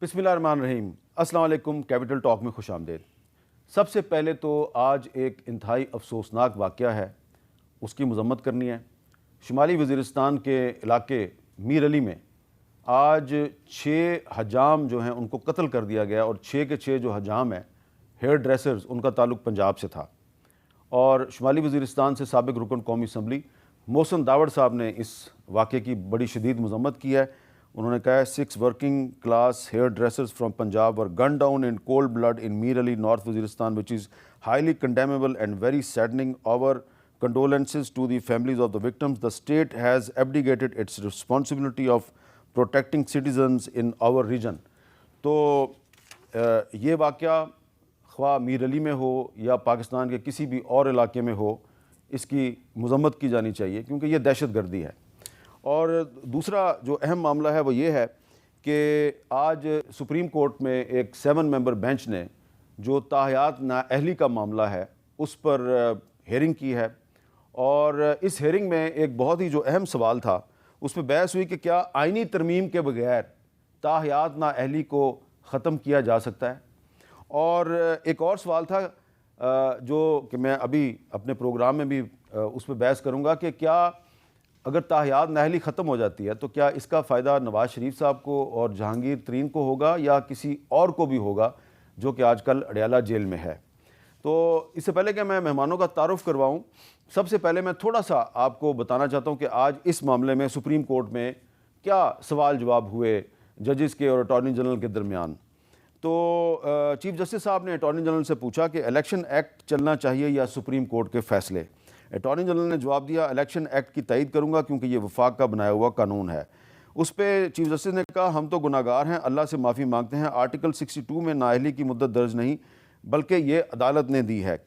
بسم اللہ الرحمن الرحیم۔ السلام علیکم، کیپٹل ٹاک میں خوش آمدید۔ سب سے پہلے تو آج ایک انتہائی افسوسناک واقعہ ہے، اس کی مذمت کرنی ہے۔ شمالی وزیرستان کے علاقے میر علی میں آج 6 حجام جو ہیں ان کو قتل کر دیا گیا، اور 6 کے 6 جو حجام ہیں ہیئر ڈریسرز، ان کا تعلق پنجاب سے تھا۔ اور شمالی وزیرستان سے سابق رکن قومی اسمبلی محسن داوڑ صاحب نے اس واقعے کی بڑی شدید مذمت کی ہے۔ انہوں نے کہا ہے 6 working class hairdressers from Punjab were gunned down in cold blood in Mir Ali, North Waziristan, which is highly condemnable and very saddening. Our condolences to the families of the victims. The state has abdicated its responsibility of protecting citizens in our region. تو یہ واقعہ خواہ میر علی میں ہو یا پاکستان کے کسی بھی اور علاقے میں ہو، اس کی مذمت کی جانی چاہیے، کیونکہ یہ دہشت گردی ہے۔ اور دوسرا جو اہم معاملہ ہے وہ یہ ہے کہ آج سپریم کورٹ میں ایک 7 ممبر بینچ نے جو تاحیات نااہلی کا معاملہ ہے اس پر ہیئرنگ کی ہے، اور اس ہیئرنگ میں ایک بہت ہی جو اہم سوال تھا اس پہ بحث ہوئی کہ کیا آئینی ترمیم کے بغیر تاحیات نااہلی کو ختم کیا جا سکتا ہے۔ اور ایک اور سوال تھا جو کہ میں ابھی اپنے پروگرام میں بھی اس پہ بحث کروں گا کہ کیا اگر تاحیات نااہلی ختم ہو جاتی ہے تو کیا اس کا فائدہ نواز شریف صاحب کو اور جہانگیر ترین کو ہوگا یا کسی اور کو بھی ہوگا جو کہ آج کل اڈیالہ جیل میں ہے۔ تو اس سے پہلے کہ میں مہمانوں کا تعارف کرواؤں، سب سے پہلے میں تھوڑا سا آپ کو بتانا چاہتا ہوں کہ آج اس معاملے میں سپریم کورٹ میں کیا سوال جواب ہوئے ججز کے اور اٹارنی جنرل کے درمیان۔ تو چیف جسٹس صاحب نے اٹارنی جنرل سے پوچھا کہ الیکشن ایکٹ چلنا چاہیے یا سپریم کورٹ کے فیصلے۔ اٹارنی جنرل نے جواب دیا الیکشن ایکٹ کی تائید کروں گا کیونکہ یہ وفاق کا بنایا ہوا قانون ہے۔ اس پہ چیف جسٹس نے کہا ہم تو گناہگار ہیں، اللہ سے معافی مانگتے ہیں، آرٹیکل 62 میں نااہلی کی مدت درج نہیں بلکہ یہ عدالت نے دی ہے۔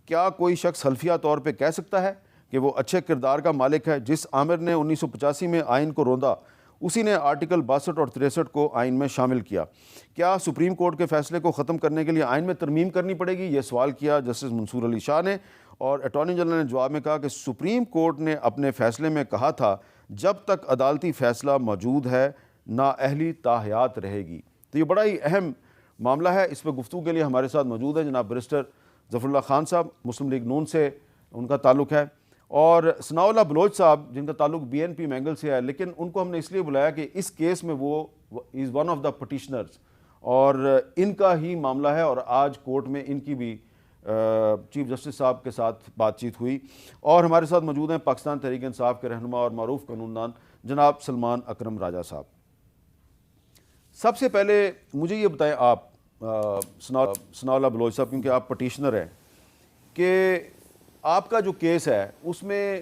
کیا کوئی شخص حلفیہ طور پہ کہہ سکتا ہے کہ وہ اچھے کردار کا مالک ہے؟ جس عامر نے 1985 میں آئین کو روندا اسی نے آرٹیکل 62 اور 63 کو آئین میں شامل کیا۔ کیا سپریم کورٹ کے فیصلے کو ختم کرنے کے لیے آئین میں ترمیم کرنی پڑے گی؟ یہ سوال کیا جسٹس منصور علی شاہ نے، اور اٹارنی جنرل نے جواب میں کہا کہ سپریم کورٹ نے اپنے فیصلے میں کہا تھا جب تک عدالتی فیصلہ موجود ہے نااہلی تاحیات رہے گی۔ تو یہ بڑا ہی اہم معاملہ ہے۔ اس پہ گفتگو کے لیے ہمارے ساتھ موجود ہیں جناب بیرسٹر ظفر اللہ خان صاحب، مسلم لیگ نون سے ان کا تعلق ہے، اور ثناء اللہ بلوچ صاحب جن کا تعلق BNP مینگل سے ہے، لیکن ان کو ہم نے اس لیے بلایا کہ اس کیس میں وہ از ون آف دا پٹیشنرز اور ان کا ہی معاملہ ہے، اور آج کورٹ میں ان کی بھی چیف جسٹس صاحب کے ساتھ بات چیت ہوئی۔ اور ہمارے ساتھ موجود ہیں پاکستان تحریک انصاف کے رہنما اور معروف قانون دان جناب سلمان اکرم راجہ صاحب۔ سب سے پہلے مجھے یہ بتائیں آپ ثناء اللہ بلوچ صاحب، کیونکہ آپ پٹیشنر ہیں، کہ آپ کا جو کیس ہے اس میں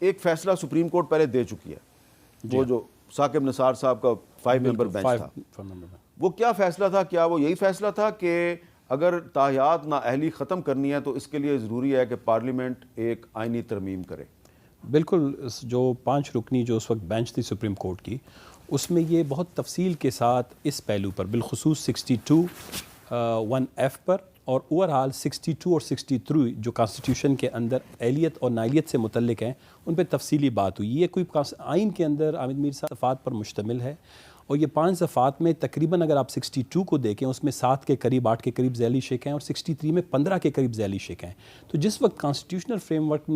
ایک فیصلہ سپریم کورٹ پہلے دے چکی ہے، وہ جو ثاقب نثار صاحب کا 5 ممبر بینچ تھا، وہ کیا فیصلہ تھا؟ کیا وہ یہی فیصلہ تھا کہ اگر تاحیات نااہلی ختم کرنی ہے تو اس کے لیے ضروری ہے کہ پارلیمنٹ ایک آئینی ترمیم کرے؟ بالکل، جو 5 رکنی جو اس وقت بینچ تھی سپریم کورٹ کی، اس میں یہ بہت تفصیل کے ساتھ اس پہلو پر بالخصوص 62(1)(f) پر اور اوورآل 62 اور 63 جو کانسٹیٹیوشن کے اندر اہلیت اور نااہلیت سے متعلق ہیں ان پہ تفصیلی بات ہوئی۔ یہ کوئی آئین کے اندر عامر میر صاحب صفحات پر مشتمل ہے، اور یہ 5 صفحات میں تقریباً اگر آپ 62 کو دیکھیں اس میں 7 کے قریب 8 کے قریب ذیلی شق ہیں، اور 63 میں 15 کے قریب ذیلی شق ہیں۔ تو جس وقت کانسٹیٹیوشنل فریم ورک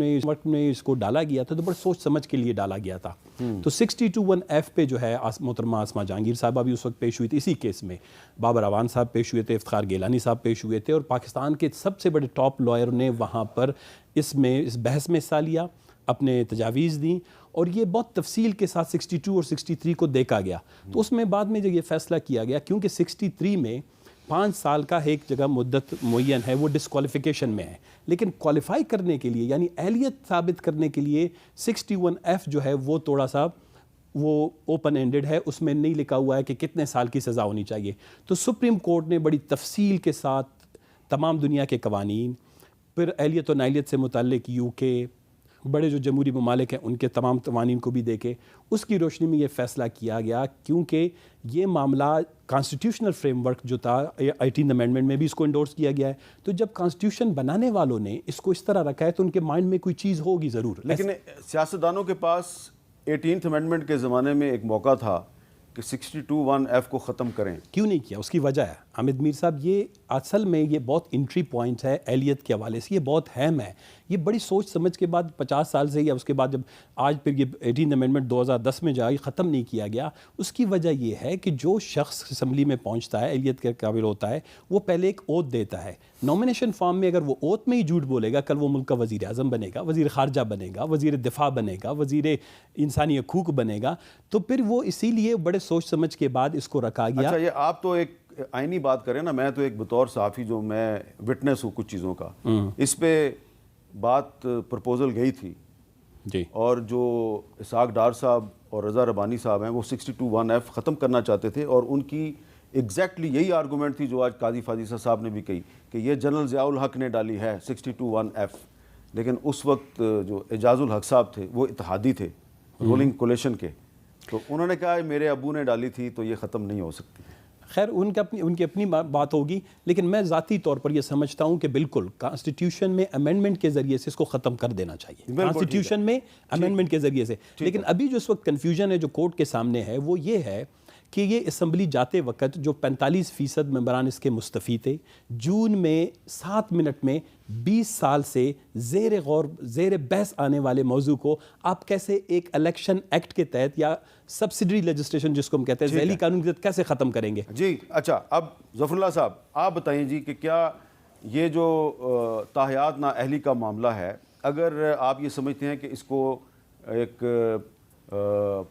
میں اس کو ڈالا گیا تھا تو بڑا سوچ سمجھ کے لیے ڈالا گیا تھا۔ تو 62(1)(f) پہ جو ہے محترمہ آسمہ جہانگیر صاحبہ بھی اس وقت پیش ہوئی تھی اسی کیس میں، بابر اعوان صاحب پیش ہوئے تھے، افتخار گیلانی صاحب پیش ہوئے تھے، اور پاکستان کے سب سے بڑے ٹاپ لائر نے وہاں پر اس بحث میں حصہ لیا، اپنے تجاویز دیں، اور یہ بہت تفصیل کے ساتھ 62 اور 63 کو دیکھا گیا۔ تو اس میں بعد میں جو یہ فیصلہ کیا گیا، کیونکہ 63 میں 5 سال کا ایک جگہ مدت معین ہے، وہ ڈسکوالیفیکیشن میں ہے، لیکن کوالیفائی کرنے کے لیے یعنی اہلیت ثابت کرنے کے لیے 61(f) جو ہے وہ تھوڑا سا وہ اوپن اینڈڈ ہے، اس میں نہیں لکھا ہوا ہے کہ کتنے سال کی سزا ہونی چاہیے۔ تو سپریم کورٹ نے بڑی تفصیل کے ساتھ تمام دنیا کے قوانین، پھر اہلیت و نااہلیت سے متعلق UK بڑے جو جمہوری ممالک ہیں ان کے تمام قوانین کو بھی دیکھے، اس کی روشنی میں یہ فیصلہ کیا گیا، کیونکہ یہ معاملہ کانسٹیٹیوشنل فریم ورک جو تھا 18 امینڈمنٹ میں بھی اس کو انڈورس کیا گیا ہے، تو جب کانسٹیٹیوشن بنانے والوں نے اس کو اس طرح رکھا ہے تو ان کے مائنڈ میں کوئی چیز ہوگی ضرور۔ لیکن سیاستدانوں کے پاس 18th امینڈمنٹ کے زمانے میں ایک موقع تھا کہ 62(1)(f کو ختم کریں؟ کیوں نہیں کیا؟ اس کی وجہ ہے حامد میر صاحب، یہ اصل میں یہ بہت انٹری پوائنٹ ہے اہلیت کے حوالے سے، یہ بہت اہم ہے. یہ بڑی سوچ سمجھ کے بعد 50 سال سے یا اس کے بعد جب آج پھر یہ 18 امینڈمنٹ 2010 میں جا کے ختم نہیں کیا گیا، اس کی وجہ یہ ہے کہ جو شخص اسمبلی میں پہنچتا ہے اہلیت کے قابل ہوتا ہے، وہ پہلے ایک اوتھ دیتا ہے. نامینیشن فارم میں اگر وہ اوتھ میں ہی جھوٹ بولے گا، کل وہ ملک کا وزیر اعظم بنے گا، وزیر خارجہ بنے گا، وزیر دفاع بنے گا، وزیر انسانی حقوق بنے گا، تو پھر وہ اسی لیے بڑے سوچ سمجھ کے بعد اس کو رکھا گیا. اچھا، یہ آپ تو ایک آئینی بات کریں نا، میں تو ایک بطور صحافی جو میں وٹنس ہوں کچھ چیزوں کا، اس پہ بات پرپوزل گئی تھی جی، اور جو اسحاق ڈار صاحب اور رضا ربانی صاحب ہیں وہ 62(1)(f ختم کرنا چاہتے تھے، اور ان کی ایگزیکٹلی یہی آرگومنٹ تھی جو آج قاضی فاضل صاحب نے بھی کہی کہ یہ جنرل ضیاء الحق نے ڈالی ہے 62(1)(f. لیکن اس وقت جو اعجاز الحق صاحب تھے وہ اتحادی تھے رولنگ کولیشن کے، تو انہوں نے کہا میرے ابو نے ڈالی تھی تو یہ ختم نہیں ہو سکتی. خیر ان کی اپنی بات ہوگی، لیکن میں ذاتی طور پر یہ سمجھتا ہوں کہ بالکل کانسٹیٹیوشن میں امینڈمنٹ کے ذریعے سے اس کو ختم کر دینا چاہیے، کانسٹیٹیوشن میں امینڈمنٹ کے ذریعے سے. لیکن ابھی جو اس وقت کنفیوژن ہے جو کورٹ کے سامنے ہے وہ یہ ہے کہ یہ اسمبلی جاتے وقت جو 45% ممبران اس کے مستفی تھے، جون میں 7 منٹ میں 20 سال سے زیر غور زیر بحث آنے والے موضوع کو آپ کیسے ایک الیکشن ایکٹ کے تحت یا سبسڈری لیجسلیشن جس کو ہم کہتے ہیں ذیلی قانون کے تحت کیسے ختم کریں گے؟ جی اچھا، اب ظفر اللہ صاحب آپ بتائیں جی کہ کیا یہ جو تاحیات نااہلی کا معاملہ ہے، اگر آپ یہ سمجھتے ہیں کہ اس کو ایک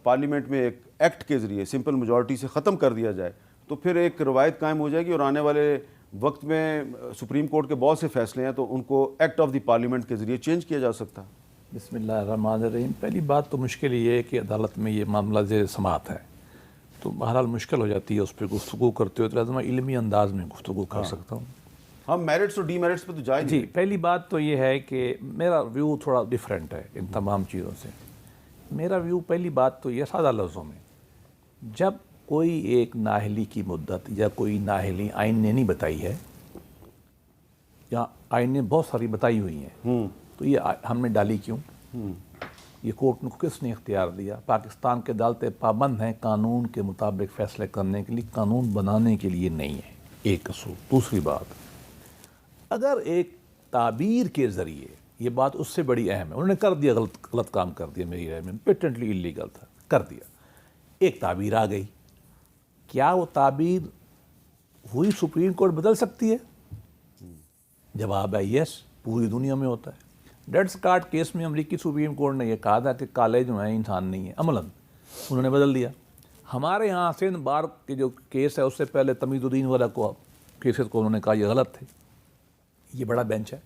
پارلیمنٹ میں ایک ایکٹ کے ذریعے سمپل میجورٹی سے ختم کر دیا جائے تو پھر ایک روایت قائم ہو جائے گی، اور آنے والے وقت میں سپریم کورٹ کے بہت سے فیصلے ہیں تو ان کو ایکٹ آف دی پارلیمنٹ کے ذریعے چینج کیا جا سکتا ہے؟ بسم اللہ الرحمن الرحیم. پہلی بات تو مشکل یہ ہے کہ عدالت میں یہ معاملہ زیر سماعت ہے، تو بہرحال مشکل ہو جاتی ہے اس پہ گفتگو کرتے ہوئے، تو لازم علمی انداز میں گفتگو کر سکتا ہوں. ہم میرٹس اور ڈی میرٹس پہ تو جائیں جی، پہلی بات تو یہ ہے کہ میرا ویو تھوڑا ڈیفرنٹ ہے ان تمام چیزوں سے. میرا ویو پہلی بات تو یہ سادہ لفظوں میں، جب کوئی ایک نااہلی کی مدت یا کوئی نااہلی آئین نے نہیں بتائی ہے یا آئین نے بہت ساری بتائی ہوئی ہیں، تو یہ ہم نے ڈالی کیوں؟ یہ کورٹ کو کس نے اختیار دیا؟ پاکستان کے عدالتیں پابند ہیں قانون کے مطابق فیصلے کرنے کے لیے، قانون بنانے کے لیے نہیں ہے. ایک اصول. دوسری بات، اگر ایک تعبیر کے ذریعے، یہ بات اس سے بڑی اہم ہے، انہوں نے کر دیا غلط کام کر دیا، میری رائے میں پیٹنٹلی اللیگل تھا، کر دیا، ایک تعبیر آ گئی، کیا وہ تعبیر وہی سپریم کورٹ بدل سکتی ہے؟ جواب ہے یس، پوری دنیا میں ہوتا ہے. ڈیڈ اسکاٹ کیس میں امریکی سپریم کورٹ نے یہ کہا تھا کہ کالے جو ہیں انسان نہیں ہیں، عملاً انہوں نے بدل دیا. ہمارے ہاں سندھ بار کے جو کیس ہے اس سے پہلے تمیز الدین والا کو کیسز کو انہوں نے کہا یہ غلط تھے. یہ بڑا بینچ ہے،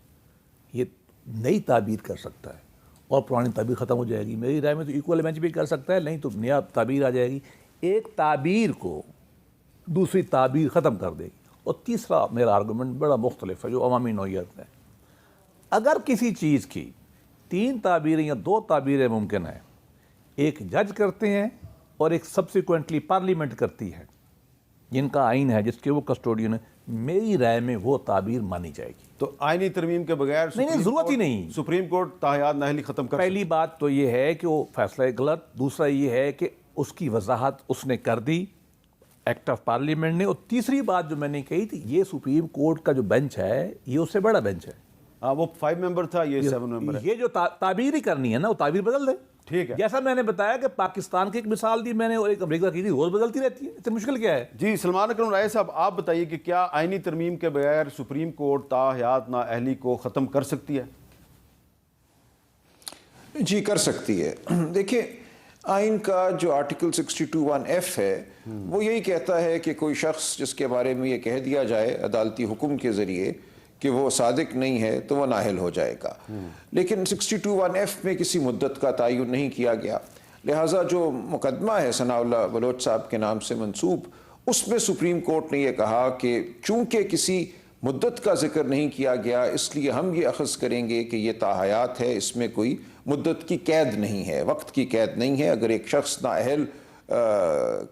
یہ نئی تعبیر کر سکتا ہے اور پرانی تعبیر ختم ہو جائے گی. میری رائے میں تو ایکول بینچ بھی کر سکتا ہے، نہیں تو نیا تعبیر آ جائے گی، ایک تعبیر کو دوسری تعبیر ختم کر دے گی. اور تیسرا میرا آرگومنٹ بڑا مختلف ہے جو عوامی نوعیت ہے. اگر کسی چیز کی 3 تعبیریں یا 2 تعبیریں ممکن ہیں، ایک جج کرتے ہیں اور ایک سبسیکوینٹلی پارلیمنٹ کرتی ہے جن کا آئین ہے جس کے وہ کسٹوڈین ہے، میری رائے میں وہ تعبیر مانی جائے گی. تو آئینی ترمیم کے بغیر نہیں، ضرورت ہی نہیں. سپریم کورٹ تاحیات نااہلی ختم کر پہلی بات تو یہ ہے کہ وہ فیصلہ غلط. دوسرا یہ ہے کہ اس کی وضاحت اس نے کر دی ایکٹ آف پارلیمنٹ نے. اور تیسری بات جو میں نے کہی تھی، یہ سپریم کورٹ کا جو بینچ ہے یہ اس سے بڑا بینچ ہے. وہ 5 ممبر تھا، یہ 7 ممبر ہے. یہ جو تعبیر ہی کرنی ہے نا، وہ تعبیر بدل دے. ٹھیک ہے، جیسا میں نے بتایا کہ پاکستان کی ایک مثال دی میں نے اور ایک امریکہ کی تھی، روز بدلتی رہتی ہے، اتنی مشکل کیا ہے؟ جی سلمان اکرم رائے صاحب آپ بتائیے کہ کیا آئینی ترمیم کے بغیر سپریم کورٹ تاحیات نااہلی کو ختم کر سکتی ہے؟ جی کر سکتی ہے. دیکھیں آئین کا جو آرٹیکل 62(1)(f) ہے وہ یہی کہتا ہے کہ کوئی شخص جس کے بارے میں یہ کہہ دیا جائے عدالتی حکم کے ذریعے کہ وہ صادق نہیں ہے تو وہ نااہل ہو جائے گا. لیکن 62(1)(f) میں کسی مدت کا تعین نہیں کیا گیا، لہٰذا جو مقدمہ ہے ثناء اللہ بلوچ صاحب کے نام سے منسوب، اس میں سپریم کورٹ نے یہ کہا کہ چونکہ کسی مدت کا ذکر نہیں کیا گیا اس لیے ہم یہ اخذ کریں گے کہ یہ تاحیات ہے، اس میں کوئی مدت کی قید نہیں ہے، وقت کی قید نہیں ہے. اگر ایک شخص نااہل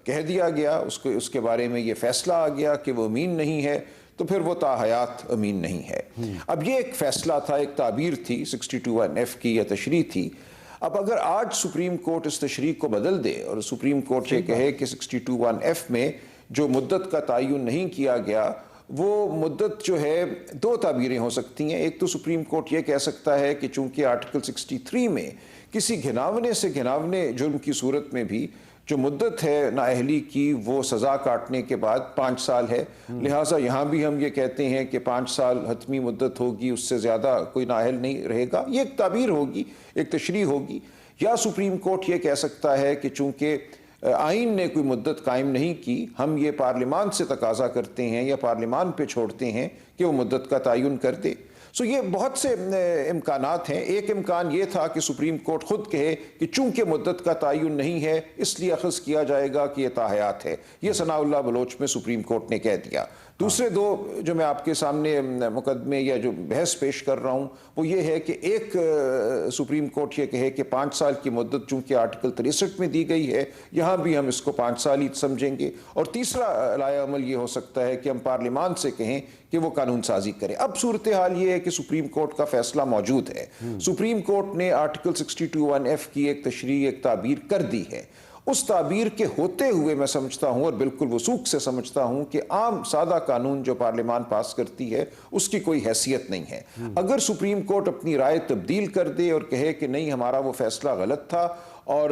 کہہ دیا گیا، اس کے بارے میں یہ فیصلہ آ گیا کہ وہ امین نہیں ہے، تو پھر وہ تاحیات امین نہیں ہے. اب یہ ایک فیصلہ تھا، ایک تعبیر تھی 62(1)(f) کی، یا تشریح تھی. اب اگر آج سپریم کورٹ اس تشریح کو بدل دے اور سپریم کورٹ یہ کہے کہ 62(1)(f) میں جو مدت کا تعین نہیں کیا گیا وہ مدت جو ہے دو تعبیریں ہو سکتی ہیں. ایک تو سپریم کورٹ یہ کہہ سکتا ہے کہ چونکہ آرٹیکل 63 میں کسی گھناونے سے گھناونے جرم کی صورت میں بھی جو مدت ہے نااہلی کی وہ سزا کاٹنے کے بعد 5 سال ہے، لہٰذا یہاں بھی ہم یہ کہتے ہیں کہ 5 سال حتمی مدت ہوگی، اس سے زیادہ کوئی نااہل نہیں رہے گا. یہ ایک تعبیر ہوگی، ایک تشریح ہوگی. یا سپریم کورٹ یہ کہہ سکتا ہے کہ چونکہ آئین نے کوئی مدت قائم نہیں کی، ہم یہ پارلیمان سے تقاضا کرتے ہیں یا پارلیمان پہ چھوڑتے ہیں کہ وہ مدت کا تعین کر دے. یہ بہت سے امکانات ہیں. ایک امکان یہ تھا کہ سپریم کورٹ خود کہے کہ چونکہ مدت کا تعین نہیں ہے اس لیے اخذ کیا جائے گا کہ یہ تاحیات ہے. یہ ثناء اللہ بلوچ میں سپریم کورٹ نے کہہ دیا. دوسرے دو جو میں آپ کے سامنے مقدمے یا جو بحث پیش کر رہا ہوں وہ یہ ہے کہ ایک سپریم کورٹ یہ کہے کہ 5 سال کی مدت چونکہ آرٹیکل 63 میں دی گئی ہے یہاں بھی ہم اس کو 5 سال ہی سمجھیں گے. اور تیسرا لائحہ عمل یہ ہو سکتا ہے کہ ہم پارلیمان سے کہیں کہ وہ قانون سازی کرے. اب صورتحال یہ ہے کہ سپریم کورٹ کا فیصلہ موجود ہے. سپریم کورٹ نے آرٹیکل 62(1)(f) کی ایک تشریح، ایک تعبیر کر دی ہے. اس تعبیر کے ہوتے ہوئے میں سمجھتا ہوں اور بالکل وثوق سے سمجھتا ہوں کہ عام سادہ قانون جو پارلیمان پاس کرتی ہے اس کی کوئی حیثیت نہیں ہے. اگر سپریم کورٹ اپنی رائے تبدیل کر دے اور کہے کہ نہیں ہمارا وہ فیصلہ غلط تھا اور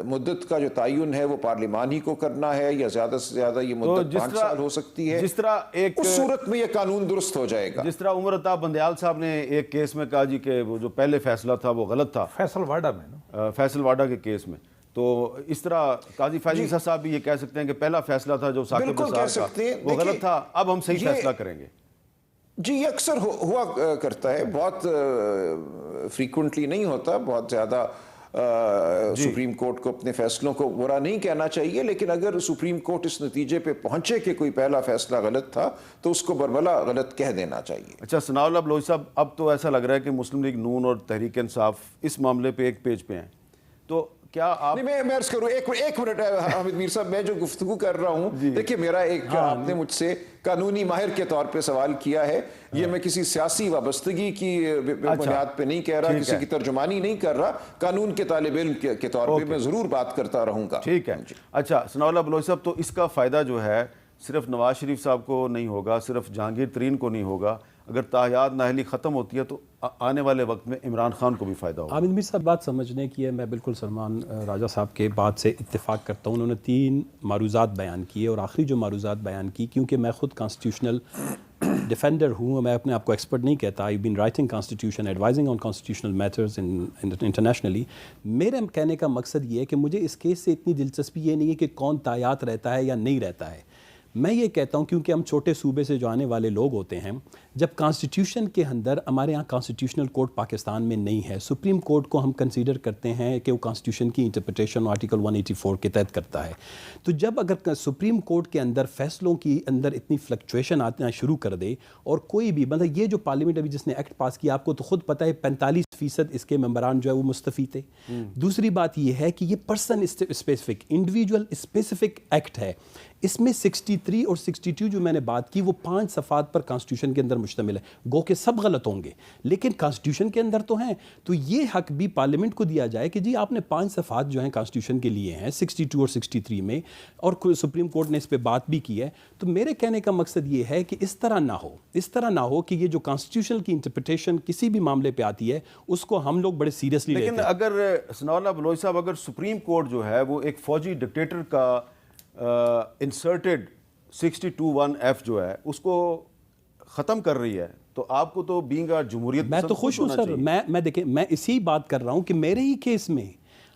مدت کا جو تعین ہے وہ پارلیمان ہی کو کرنا ہے یا زیادہ سے زیادہ یہ مدت 5 سال ہو سکتی ہے، جس طرح اس صورت میں یہ قانون درست ہو جائے گا. جس طرح عمر عطا بندیال صاحب نے ایک کیس میں کہا جی کہ وہ جو پہلے فیصلہ تھا وہ غلط تھا، فیصل واڈا میں نا، فیصل واڈا کے کیس میں. تو اس طرح قاضی فیض عیسیٰ صاحب بھی یہ کہہ سکتے ہیں کہ پہلا فیصلہ تھا جو ثاقب نثار کا وہ غلط تھا، اب ہم صحیح فیصلہ کریں گے. جی یہ اکثر ہوا کرتا ہے، بہت فریکوینٹلی نہیں ہوتا، بہت زیادہ سپریم کورٹ کو اپنے فیصلوں کو برا نہیں کہنا چاہیے، لیکن اگر سپریم کورٹ اس نتیجے پہ پہنچے کہ کوئی پہلا فیصلہ غلط تھا تو اس کو برملا غلط کہہ دینا چاہیے. اچھا ثناء اللہ بلوچ صاحب، اب تو ایسا لگ رہا ہے کہ مسلم لیگ نون اور تحریک انصاف اس معاملے پہ ایک پیج پہ ہیں، تو کیا آپ میں عرض کروں ایک منٹ حامد میر صاحب، میں جو گفتگو کر رہا ہوں دیکھیے میرا ایک آپ نے مجھ سے قانونی ماہر کے طور پہ سوال کیا ہے، یہ میں کسی سیاسی وابستگی کی بنیاد پہ نہیں کہہ رہا، کسی کی ترجمانی نہیں کر رہا، قانون کے طالب علم کے طور پہ میں ضرور بات کرتا رہوں گا. ٹھیک ہے. اچھا ثناء اللہ بلوچ صاحب، تو اس کا فائدہ جو ہے صرف نواز شریف صاحب کو نہیں ہوگا، صرف جہانگیر ترین کو نہیں ہوگا، اگر تاحیات نااہلی ختم ہوتی ہے تو آنے والے وقت میں عمران خان کو بھی فائدہ ہوگا. عامر میر صاحب بات سمجھنے کی ہے، میں بالکل سلمان راجہ صاحب کے بات سے اتفاق کرتا ہوں. انہوں نے 3 معروضات بیان کیے اور آخری جو معروضات بیان کی، کیونکہ میں خود کانسٹیٹیوشنل ڈیفینڈر ہوں، میں اپنے آپ کو ایکسپرٹ نہیں کہتا، آئی been writing constitution, advising on constitutional matters internationally. میرے کہنے کا مقصد یہ ہے کہ مجھے اس کیس سے اتنی دلچسپی یہ نہیں ہے کہ کون تاحیات رہتا ہے یا نہیں رہتا ہے. میں یہ کہتا ہوں کیونکہ ہم چھوٹے صوبے سے جو آنے والے لوگ ہوتے ہیں، جب کانسٹیٹیوشن کے اندر ہمارے یہاں کانسٹیٹیوشنل کورٹ پاکستان میں نہیں ہے، سپریم کورٹ کو ہم کنسیڈر کرتے ہیں کہ وہ کانسٹیٹیوشن کی انٹرپریٹیشن آرٹیکل 184 کے تحت کرتا ہے. تو جب اگر سپریم کورٹ کے اندر فیصلوں کی اندر اتنی فلکچویشن آنا شروع کر دے اور کوئی بھی مطلب یہ جو پارلیمنٹ ابھی جس نے ایکٹ پاس کیا، آپ کو تو خود پتہ ہے 45% اس کے ممبران جو ہے وہ مستفی تھے. دوسری بات یہ ہے کہ یہ person specific individual specific act ہے. اس میں 63 اور 62 جو میں نے بات کی وہ 5 صفحات پر کانسٹیٹیوشن کے اندر مشتمل ہے. گو کہ سب غلط ہوں گے لیکن کانسٹیٹیوشن کے اندر تو ہیں. تو یہ حق بھی پارلیمنٹ کو دیا جائے کہ جی آپ نے 5 صفحات جو ہیں کانسٹیٹیوشن کے لیے ہیں 62 اور 63 میں، اور سپریم کورٹ نے اس پہ بات بھی کی ہے. تو میرے کہنے کا مقصد یہ ہے کہ اس طرح نہ ہو کہ یہ جو کانسٹیٹیوشن کی انٹرپریٹیشن کسی بھی معاملے پہ آتی ہے اس کو ہم لوگ بڑے سیریسلی لیتے ہیں. لیکن اگر ثناء اللہ بلوچ صاحب، اگر سپریم کورٹ جو ہے وہ ایک فوجی ڈکٹیٹر کا انسرٹڈ 62(1)(f) جو ہے اس کو ختم کر رہی ہے تو آپ کو تو بینگ جمہوریت میں تو خوش ہوں سر. میں دیکھیں میں اسی بات کر رہا ہوں کہ میرے ہی کیس میں،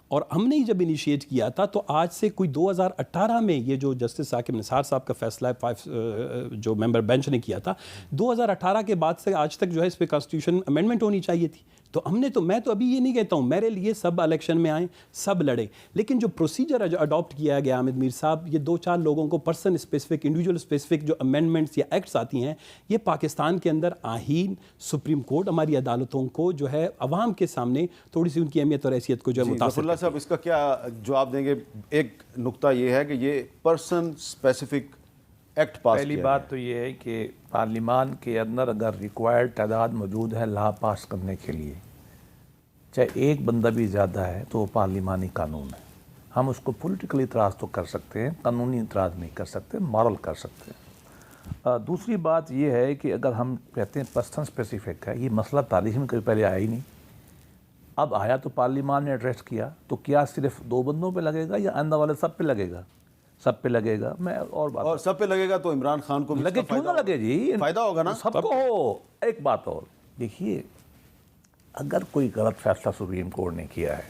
اور ہم نے جب انیشیٹ کیا تھا تو آج سے کوئی 2018 میں یہ جو جسٹس ثاقب نثار صاحب کا فیصلہ ہے جو ممبر بینچ نے کیا تھا، 2018 کے بعد سے آج تک جو ہے اس پہ کانسٹیٹیوشن امینڈمنٹ ہونی چاہیے تھی. تو میں تو ابھی یہ نہیں کہتا ہوں میرے لیے سب الیکشن میں آئیں، سب لڑیں، لیکن جو پروسیجر اڈاپٹ کیا گیا حامد میر صاحب، یہ 2-4 لوگوں کو پرسن اسپیسیفک انڈیویجول اسپیسیفک جو امینڈمنٹس یا ایکٹس آتی ہیں، یہ پاکستان کے اندر آئین، سپریم کورٹ، ہماری عدالتوں کو جو ہے عوام کے سامنے تھوڑی سی ان کی اہمیت اور حیثیت کو جو ہے متاثر. اللہ صاحب اس کا کیا جواب دیں گے؟ ایک نقطہ یہ ہے کہ یہ پرسن اسپیسیفک ایکٹ پاس. پہلی بات تو یہ ہے کہ پارلیمان کے اندر اگر ریکوائرڈ تعداد موجود ہے لا پاس کرنے کے لیے چاہے ایک بندہ بھی زیادہ ہے تو وہ پارلیمانی قانون ہے. ہم اس کو پولیٹیکل اعتراض تو کر سکتے ہیں, قانونی اعتراض نہیں کر سکتے, مارل کر سکتے ہیں. دوسری بات یہ ہے کہ اگر ہم کہتے ہیں پرسن اسپیسیفک ہے, یہ مسئلہ تاریخ میں کبھی پہلے آیا ہی نہیں. اب آیا تو پارلیمان نے ایڈریس کیا, تو کیا صرف 2 بندوں پہ لگے گا یا آئندہ والے سب پہ لگے گا؟ سب پہ لگے گا. میں اور سب پہ لگے گا تو عمران خان کو بھی لگے, کیوں نہ لگے جی, فائدہ ہوگا نا سب کو ہو. ایک بات اور دیکھیے, اگر کوئی غلط فیصلہ سپریم کورٹ نے کیا ہے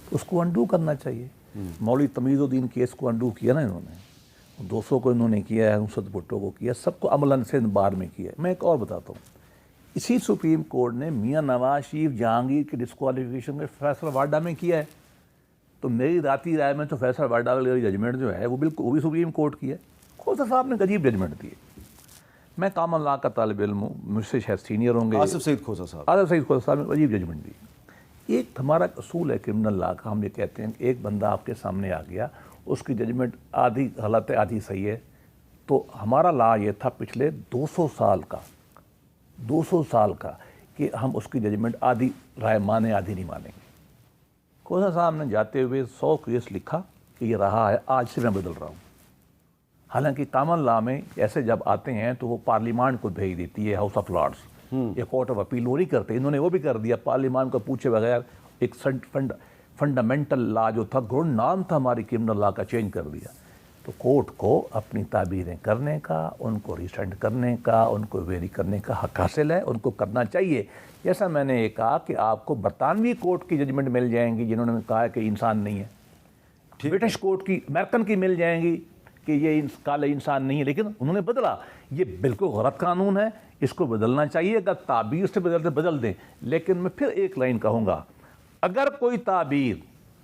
تو اس کو انڈو کرنا چاہیے. مولوی تمیز الدین کیس کو انڈو کیا نا انہوں نے, 200 کو انہوں نے کیا ہے, نصرت بھٹو کو کیا, سب کو عملاً سے بعد میں کیا ہے. میں ایک اور بتاتا ہوں, اسی سپریم کورٹ نے میاں نواز شریف جہانگیر کی ڈسکوالیفیکیشن میں فیصلہ واڈا میں کیا ہے. تو میری ذاتی رائے میں تو فیصلہ واڈا والی ججمنٹ جو ہے وہ بالکل وہ بھی سپریم کورٹ کی ہے. کھوسا صاحب نے عجیب ججمنٹ دی ہے. میں کامن لا کا طالب علم ہوں, مجھ سے شاید سینئر ہوں گے. آصف سعید کھوسا صاحب نے عجیب ججمنٹ دی. ایک ہمارا اصول ہے کرمنل لا کا, ہم یہ کہتے ہیں کہ ایک بندہ آپ کے سامنے آ گیا, اس کی ججمنٹ آدھی غلط ہے آدھی صحیح ہے, تو ہمارا لا یہ تھا پچھلے 200 سال کا کہ ہم اس کی ججمنٹ آدھی رائے مانیں آدھی نہیں مانیں گے. کھوسا صاحب نے جاتے ہوئے 100 کیس لکھا کہ یہ رہا ہے, آج سے میں بدل رہا ہوں. حالانکہ کامن لا میں ایسے جب آتے ہیں تو وہ پارلیمان کو بھیج دیتی ہے, ہاؤس آف لارڈس یا کورٹ آف اپیل, وہ نہیں کرتے. انہوں نے وہ بھی کر دیا, پارلیمان کو پوچھے بغیر ایک فنڈامنٹل لا جو تھا, گرونڈ نام تھا ہماری کرمنل لا کا, چینج کر دیا. تو کورٹ کو اپنی تعبیریں کرنے کا, ان کو ریسٹینڈ کرنے کا, ان کو ویری کرنے کا حق حاصل ہے, ان کو کرنا چاہیے. جیسا میں نے یہ کہا کہ آپ کو برطانوی کورٹ کی ججمنٹ مل جائیں گی جنہوں نے کہا کہ انسان نہیں ہے, برٹش کورٹ کی, امریکن کی مل جائیں گی کہ یہ کالے انسان نہیں ہے, لیکن انہوں نے بدلا. یہ بالکل غلط قانون ہے, اس کو بدلنا چاہیے. اگر تعبیر سے بدلتے بدل دیں. لیکن میں پھر ایک لائن کہوں گا, اگر کوئی تعبیر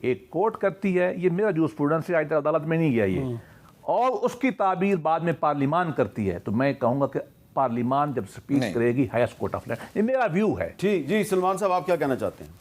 ایک کورٹ کرتی ہے, یہ میرا جو اسٹوڈنٹ سے آج تک عدالت میں نہیں گیا یہ, اور اس کی تعبیر بعد میں پارلیمان کرتی ہے, تو میں کہوں گا کہ پارلیمان جب سپیچ کرے گی ہائیسٹ کورٹ آف لینڈ. یہ میرا ویو ہے. جی سلمان صاحب آپ کیا کہنا چاہتے ہیں؟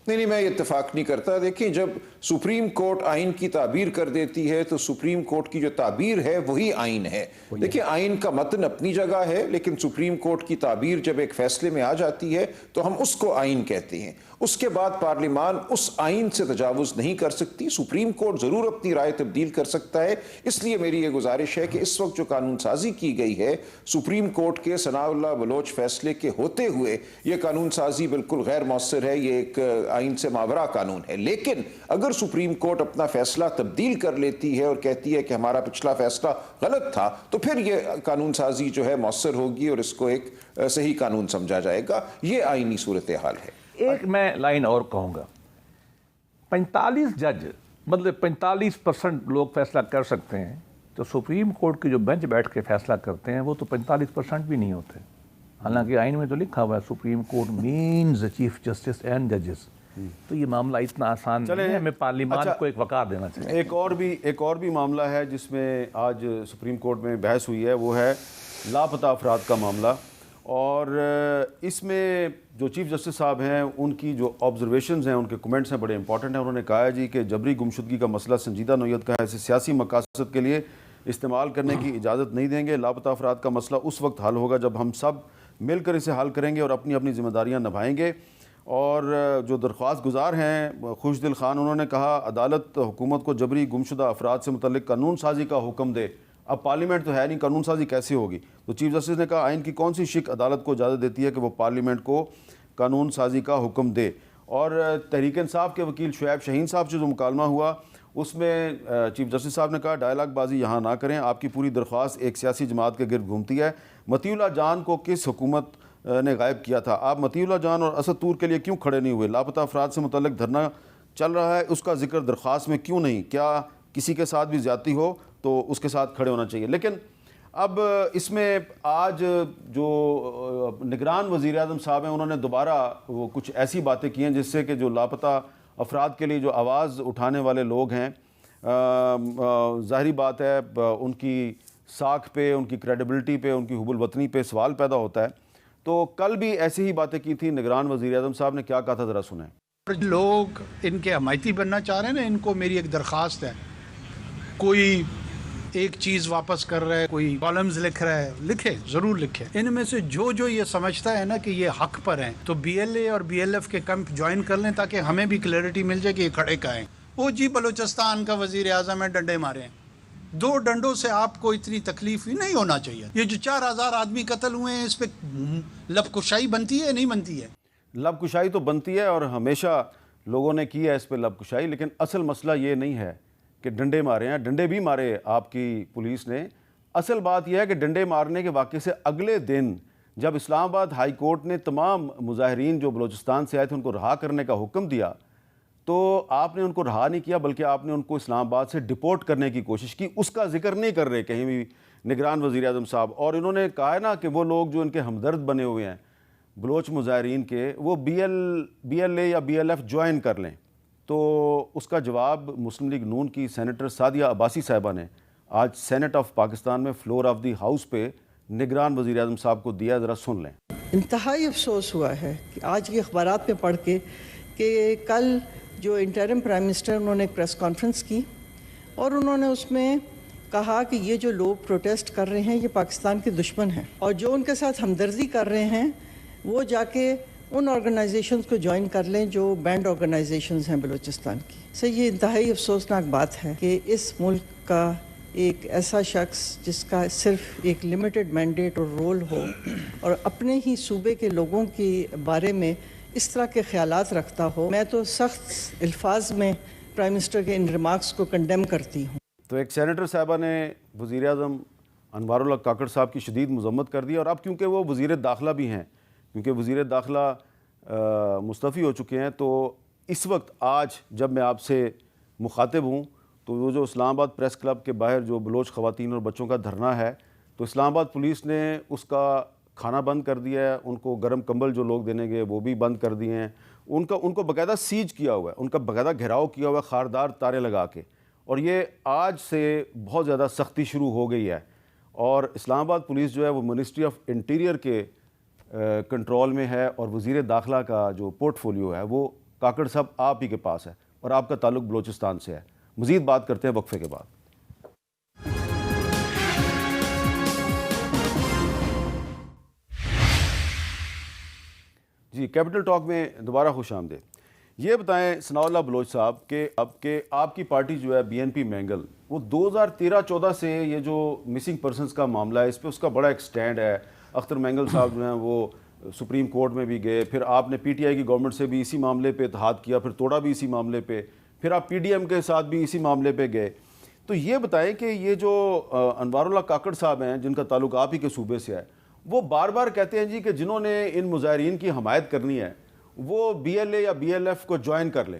نہیں میں یہ اتفاق نہیں کرتا. دیکھیں, جب سپریم کورٹ آئین کی تعبیر کر دیتی ہے تو سپریم کورٹ کی جو تعبیر ہے وہی آئین ہے. دیکھیں, آئین کا متن اپنی جگہ ہے, لیکن سپریم کورٹ کی تعبیر جب ایک فیصلے میں آ جاتی ہے تو ہم اس کو آئین کہتے ہیں. اس کے بعد پارلیمان اس آئین سے تجاوز نہیں کر سکتی. سپریم کورٹ ضرور اپنی رائے تبدیل کر سکتا ہے. اس لیے میری یہ گزارش ہے کہ اس وقت جو قانون سازی کی گئی ہے سپریم کورٹ کے ثناء اللہ بلوچ فیصلے کے ہوتے ہوئے, یہ قانون سازی بالکل غیر مؤثر ہے. یہ ایک آئین سے ماورا قانون ہے. لیکن اگر سپریم کورٹ اپنا فیصلہ تبدیل کر لیتی ہے اور کہتی ہے کہ ہمارا پچھلا فیصلہ غلط تھا, تو پھر یہ قانون سازی جو ہے مؤثر ہوگی اور اس کو ایک صحیح قانون سمجھا جائے گا. یہ آئینی صورتحال ہے. ایک میں لائن اور کہوں گا, 45 جج مطلب 45% لوگ فیصلہ کر سکتے ہیں, تو سپریم کورٹ کی جو بینچ بیٹھ کے فیصلہ کرتے ہیں وہ تو 45% بھی نہیں ہوتے. حالانکہ آئین میں تو لکھا ہوا ہے supreme court means chief justice and ججز. تو یہ معاملہ اتنا آسان نہیں ہے. ہمیں پارلیمان کو ایک وقار دینا چاہیے. ایک اور بھی معاملہ ہے جس میں آج سپریم کورٹ میں بحث ہوئی ہے, وہ ہے لاپتہ افراد کا معاملہ. اور اس میں جو چیف جسٹس صاحب ہیں ان کی جو آبزرویشنز ہیں, ان کے کمنٹس ہیں, بڑے امپورٹنٹ ہیں. انہوں نے کہا ہے جی کہ جبری گمشدگی کا مسئلہ سنجیدہ نوعیت کا ہے, اسے سیاسی مقاصد کے لیے استعمال کرنے کی اجازت نہیں دیں گے. لاپتہ افراد کا مسئلہ اس وقت حل ہوگا جب ہم سب مل کر اسے حل کریں گے اور اپنی اپنی ذمہ داریاں نبھائیں گے. اور جو درخواست گزار ہیں خوش دل خان, انہوں نے کہا عدالت حکومت کو جبری گمشدہ افراد سے متعلق قانون سازی کا حکم دے. اب پارلیمنٹ تو ہے نہیں, قانون سازی کیسے ہوگی؟ تو چیف جسٹس نے کہا آئین کی کون سی شق عدالت کو اجازت دیتی ہے کہ وہ پارلیمنٹ کو قانون سازی کا حکم دے؟ اور تحریک انصاف کے وکیل شعیب شاہین صاحب سے جو مکالمہ ہوا اس میں چیف جسٹس صاحب نے کہا ڈائلاگ بازی یہاں نہ کریں, آپ کی پوری درخواست ایک سیاسی جماعت کے گرد گھومتی ہے. مطیع اللہ جان کو کس حکومت نے غائب کیا تھا؟ آپ مطیع اللہ جان اور اسد طور کے لیے کیوں کھڑے نہیں ہوئے؟ لاپتہ افراد سے متعلق دھرنا چل رہا ہے, اس کا ذکر درخواست میں کیوں نہیں؟ کیا کسی کے ساتھ بھی زیادتی ہو تو اس کے ساتھ کھڑے ہونا چاہیے. لیکن اب اس میں آج جو نگران وزیر اعظم صاحب ہیں انہوں نے دوبارہ وہ کچھ ایسی باتیں کی ہیں جس سے کہ جو لاپتہ افراد کے لیے جو آواز اٹھانے والے لوگ ہیں, ظاہری بات ہے ان کی ساکھ پہ, ان کی کریڈیبلٹی پہ, ان کی حب الوطنی پہ سوال پیدا ہوتا ہے. تو کل بھی ایسی ہی باتیں کی تھی نگران وزیر اعظم صاحب نے, کیا کہا تھا ذرا سنیں. لوگ ان کے حمایتی بننا چاہ رہے ہیں نا, ان کو میری ایک درخواست ہے, کوئی ایک چیز واپس کر رہا ہے, کوئی کالمز لکھ رہا ہے, لکھے, ضرور لکھے. ان میں سے جو یہ سمجھتا ہے نا کہ یہ حق پر ہیں, تو بی ایل اے اور بی ایل ایف کے کیمپ جوائن کر لیں تاکہ ہمیں بھی کلیئرٹی مل جائے کہ یہ کھڑے کا ہیں. وہ جی بلوچستان کا وزیر اعظم ہے, ڈنڈے مارے ہیں. 2 ڈنڈوں سے آپ کو اتنی تکلیف ہی نہیں ہونا چاہیے. یہ جو 4000 آدمی قتل ہوئے ہیں, اس پہ لب کشائی بنتی ہے نہیں بنتی ہے؟ لب کشائی تو بنتی ہے اور ہمیشہ لوگوں نے کی ہے اس پہ لب کشائی, لیکن اصل مسئلہ یہ نہیں ہے کہ ڈنڈے مارے ہیں. ڈنڈے بھی مارے آپ کی پولیس نے. اصل بات یہ ہے کہ ڈنڈے مارنے کے واقعے سے اگلے دن جب اسلام آباد ہائی کورٹ نے تمام مظاہرین جو بلوچستان سے آئے تھے ان کو رہا کرنے کا حکم دیا, تو آپ نے ان کو رہا نہیں کیا بلکہ آپ نے ان کو اسلام آباد سے ڈپورٹ کرنے کی کوشش کی. اس کا ذکر نہیں کر رہے کہیں بھی نگران وزیر اعظم صاحب. اور انہوں نے کہا ہے نا کہ وہ لوگ جو ان کے ہمدرد بنے ہوئے ہیں بلوچ مظاہرین کے, وہ بی ایل اے یا بی ایل ایف جوائن کر لیں. تو اس کا جواب مسلم لیگ نون کی سینیٹر سعدیہ عباسی صاحبہ نے آج سینٹ آف پاکستان میں فلور آف دی ہاؤس پہ نگران وزیر اعظم صاحب کو دیا. ذرا سن لیں. انتہائی افسوس ہوا ہے کہ آج کے اخبارات میں پڑھ کے کہ کل جو انٹرم پرائم منسٹر انہوں نے ایک پریس کانفرنس کی اور انہوں نے اس میں کہا کہ یہ جو لوگ پروٹیسٹ کر رہے ہیں یہ پاکستان کے دشمن ہیں, اور جو ان کے ساتھ ہمدردی کر رہے ہیں وہ جا کے ان آرگنائزیشنز کو جوائن کر لیں جو بینڈ آرگنائزیشنز ہیں بلوچستان کی. سر یہ انتہائی افسوسناک بات ہے کہ اس ملک کا ایک ایسا شخص جس کا صرف ایک لمیٹڈ مینڈیٹ اور رول ہو اور اپنے ہی صوبے کے لوگوں کے بارے میں اس طرح کے خیالات رکھتا ہو. میں تو سخت الفاظ میں پرائم منسٹر کے ان ریمارکس کو کنڈیم کرتی ہوں. تو ایک سینیٹر صاحبہ نے وزیر اعظم انوار اللہ کاکڑ صاحب کی شدید مذمت کر دی, اور اب کیونکہ وہ وزیر داخلہ بھی ہیں, کیونکہ وزیر داخلہ مستعفی ہو چکے ہیں, تو اس وقت آج جب میں آپ سے مخاطب ہوں تو وہ جو اسلام آباد پریس کلب کے باہر جو بلوچ خواتین اور بچوں کا دھرنا ہے, تو اسلام آباد پولیس نے اس کا کھانا بند کر دیا ہے. ان کو گرم کمبل جو لوگ دینے گئے وہ بھی بند کر دیے ہیں. ان کو باقاعدہ سیج کیا ہوا ہے, ان کا باقاعدہ گھیراؤ کیا ہوا ہے خاردار تارے لگا کے. اور یہ آج سے بہت زیادہ سختی شروع ہو گئی ہے. اور اسلام آباد پولیس جو ہے وہ منسٹری آف انٹیریئر کے کنٹرول میں ہے, اور وزیر داخلہ کا جو پورٹ فولیو ہے وہ کاکڑ صاحب آپ ہی کے پاس ہے, اور آپ کا تعلق بلوچستان سے ہے. مزید بات کرتے ہیں وقفے کے بعد. جی, کیپٹل ٹاک میں دوبارہ خوش آمدید. یہ بتائیں ثناء اللہ بلوچ صاحب کہ آپ کی پارٹی جو ہے بی این پی مینگل, وہ 2013-14 سے یہ جو مسنگ پرسنز کا معاملہ ہے اس پہ اس کا بڑا ایک سٹینڈ ہے. اختر مینگل صاحب جو ہیں وہ سپریم کورٹ میں بھی گئے, پھر آپ نے پی ٹی آئی کی گورنمنٹ سے بھی اسی معاملے پہ اتحاد کیا, پھر توڑا بھی اسی معاملے پہ, پھر آپ پی ڈی ایم کے ساتھ بھی اسی معاملے پہ گئے. تو یہ بتائیں کہ یہ جو انوار اللہ کاکڑ صاحب ہیں جن کا تعلق آپ ہی کے صوبے سے ہے, وہ بار بار کہتے ہیں جی کہ جنہوں نے ان مظاہرین کی حمایت کرنی ہے وہ بی ایل اے یا بی ایل ایف کو جوائن کر لیں,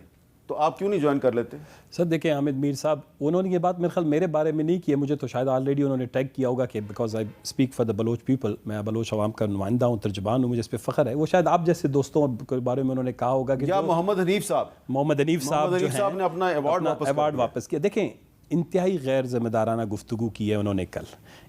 تو آپ کیوں نہیں جوائن کر لیتے؟ سر دیکھیں حامد میر صاحب, انہوں نے یہ بات میرے خیال میرے بارے میں نہیں کی ہے, مجھے تو شاید آلریڈی انہوں نے ٹیگ کیا ہوگا کہ because I speak for the Baloch people, میں بلوچ عوام کا نمائندہ ہوں, ترجمان ہوں, مجھے اس پہ فخر ہے. وہ شاید آپ جیسے دوستوں کے بارے میں انہوں نے کہا ہوگا کہ یا محمد حنیف صاحب جو اپنا ایوارڈ واپس کیا. دیکھیں انتہائی غیر ذمہ دارانہ گفتگو کی ہے انہوں نے کل.